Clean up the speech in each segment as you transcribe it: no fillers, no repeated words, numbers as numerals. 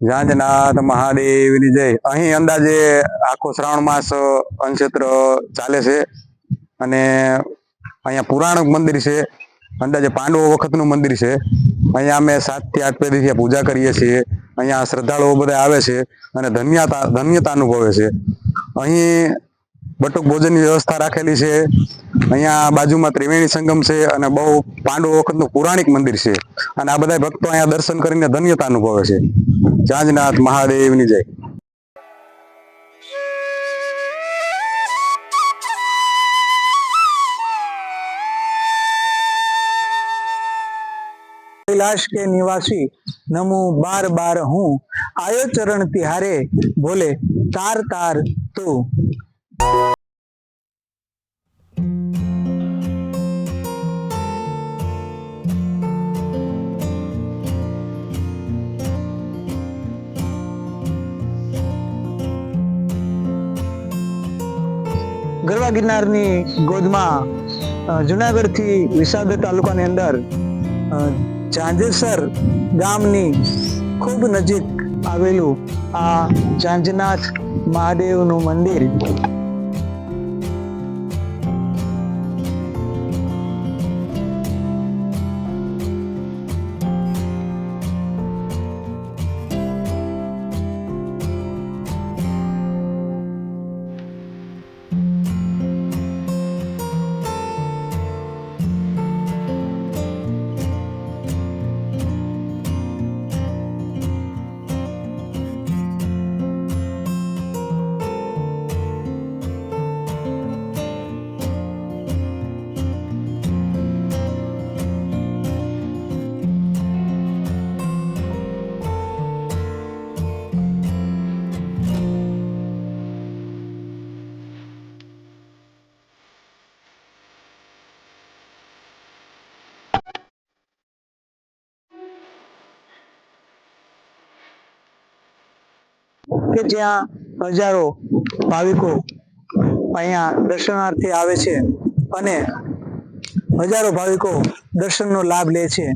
જાંજનાથ મહાદેવની જય। અહીં અંદાજે આખો શ્રાવણ માસ અનક્ષેત્ર ચાલે છે અને અહીંયા પુરાણ મંદિર છે, અંદાજે પાંડવો વખતનું મંદિર છે। અહીંયા અમે 7 થી 8 પેઢીથી પૂજા કરીએ છીએ। અહીંયા શ્રદ્ધાળુઓ બધા આવે છે અને ધન્યતા અનુભવે છે। અહીં બટુક ભોજનની વ્યવસ્થા રાખેલી છે। અહીંયા બાજુમાં ત્રિવેણી સંગમ છે અને બહુ પાંડવો વખતનું પૌરાણિક મંદિર છે અને આ બધા ભક્તો અહીંયા દર્શન કરીને ધન્યતા અનુભવે છે। જાંજનાથ મહાદેવની જય। कैलाश के निवासी नमो बार बार हूँ, आयो चरण तिहारे बोले तार तार तू। गरवा गिरनाરની ગોદમાં જુનાગઢથી વિસાવદર તાલુકાની અંદર ઝાંઝેસર ગામની ખૂબ નજીક આવેલું આ ઝાંઝનાથ મહાદેવનું મંદિર કે જ્યાં હજારો ભાવિકો અહીંયા દર્શનાર્થે આવે છે અને હજારો ભાવિકો દર્શનનો લાભ લે છે।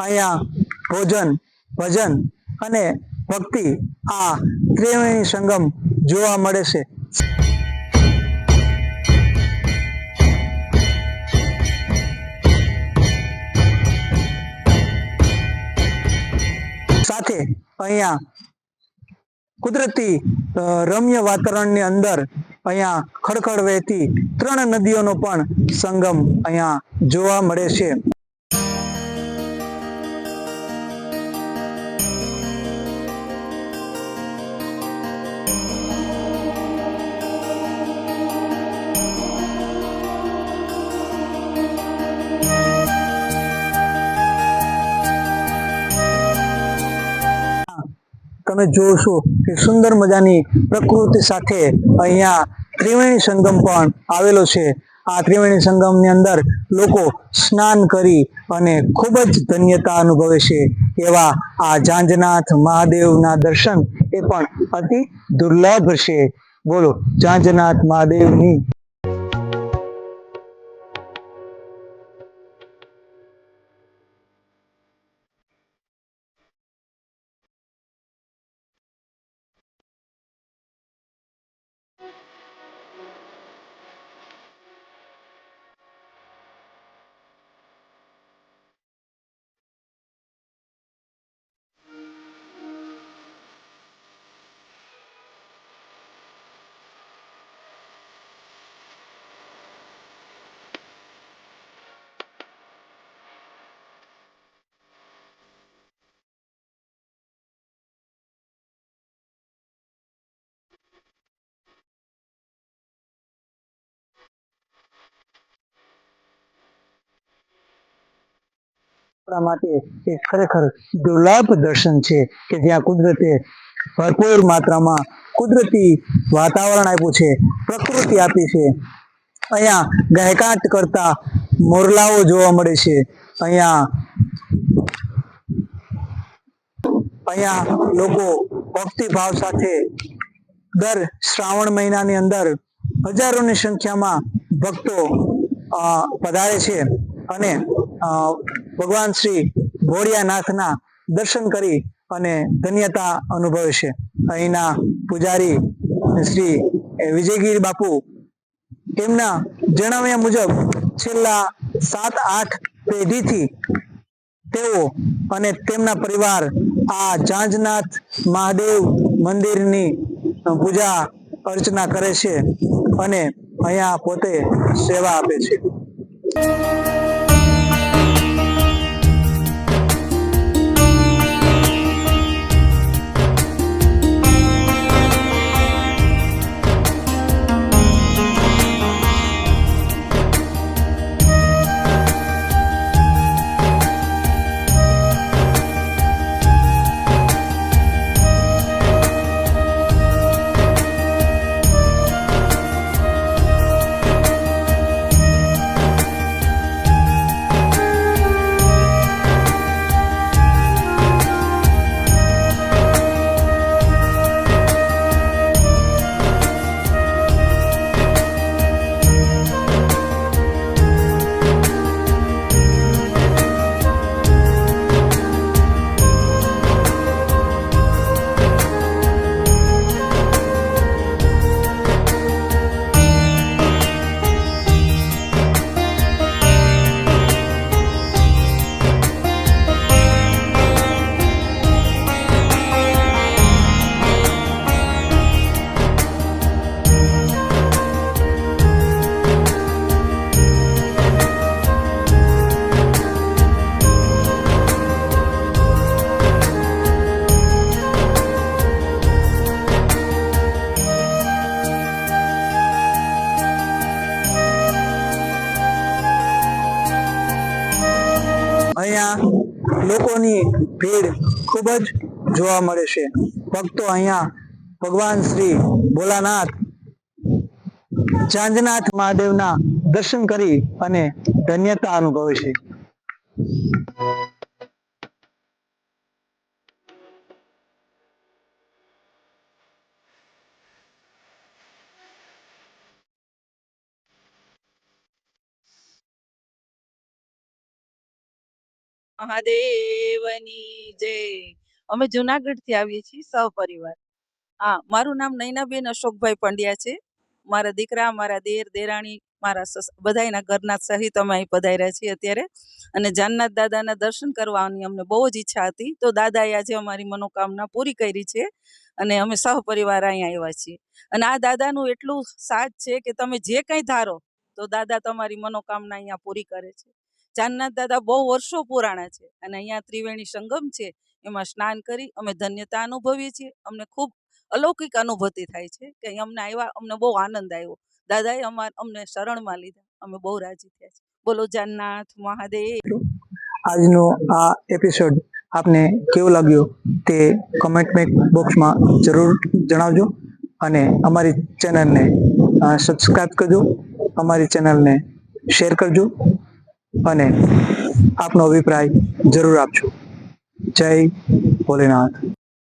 અહીંયા ભોજન, ભજન અને ભક્તિ આ ત્રિવેણી સંગમ જોવા મળે છે। સાથે અહીંયા કુદરતી રમ્ય વાતાવરણની અંદર અહીંયા ખડખડ વહેતી 3 નદીઓનો પણ સંગમ અહીંયા જોવા મળે છે। તમે જોશો કે સુંદર મજાની પ્રકૃતિ સાથે અહીંયા ત્રિવેણી સંગમ પણ આવેલો છે। આ ત્રિવેણી સંગમની અંદર લોકો સ્નાન કરી અને ખૂબ જ ધન્યતા અનુભવે છે। એવા આ ઝાંઝનાથ મહાદેવના દર્શન એ પણ અતિ દુર્લભ છે। બોલો ઝાંઝનાથ મહાદેવની। આપણા માટે એ ખરેખર દુર્લભ દર્શન છે કે જ્યાં કુદરતે ભરપૂર માત્રામાં કુદરતી વાતાવરણ આપ્યું છે, પ્રકૃતિ આપી છે. અહીંયા ગાયકાટ કરતા મોરલાઓ જોવા મળે છે. અહીંયા લોકો ભક્તિભાવ સાથે દર શ્રાવણ મહિનાની અંદર હજારોની સંખ્યામાં ભક્તો પધારે છે અને ભગવાન શ્રી ભોળિયાનાથના દર્શન કરી અને ધન્યતા અનુભવે છે. અહીંના પૂજારી શ્રી વિજયગીરી બાપુ તેમના જણાવ્યા મુજબ છેલ્લા 7-8 પેઢીથી તેઓ અને તેમના પરિવાર આ ઝાંઝનાથ મહાદેવ મંદિરની પૂજા અર્ચના કરે છે અને અહીંયા પોતે સેવા આપે છે. અહીંયા લોકોની ભીડ ખૂબ જ જોવા મળે છે. ભક્તો અહીંયા ભગવાન શ્રી ભોલાનાથ ઝાંઝનાથ મહાદેવના દર્શન કરી અને ધન્યતા અનુભવે છે. મહાદેવની જય. અમે જુનાગઢ થી આવીએ છીએ સહપરિવાર. હા, મારું નામ નૈનાબેન અશોકભાઈ પંડ્યા છે. મારા દીકરા, મારા દેર, દેરાણી, મારા બધાયના ઘરના સહિત અમે અહીં પધાર્યા છીએ અત્યારે. અને જાનનાથ દાદાના દર્શન કરવાની અમને બહુ જ ઈચ્છા હતી, તો દાદાએ આજે અમારી મનોકામના પૂરી કરી છે અને અમે સહપરિવાર અહીંયા આવ્યા છીએ. અને આ દાદાનું એટલું સાથ છે કે તમે જે કંઈ ધારો તો દાદા તમારી મનોકામના અહીંયા પૂરી કરે છે. જાનનાથ દાદા બહુ વર્ષો પુરાણા છે અને અહીંયા ત્રિવેણી સંગમ છે, એમાં સ્નાન કરી અમે ધન્યતા અનુભવીએ છીએ. અમને ખૂબ અલૌકિક અનુભૂતિ થાય છે કે અહીં અમને આવ્યા, અમને બહુ આનંદ આવ્યો. દાદાએ અમને શરણમાં લીધા, અમે બહુ રાજી થયા છે. બોલો જાનનાથ મહાદેવ. આજનો આ એપિસોડ આપને કેવો લાગ્યો તે કમેન્ટ બોક્સમાં જરૂર જણાવજો અને અમારી ચેનલને સબસ્ક્રાઇબ કરજો, અમારી ચેનલને શેર કરજો અને આપનો અભિપ્રાય જરૂર આપજો. જય ભોલેનાથ.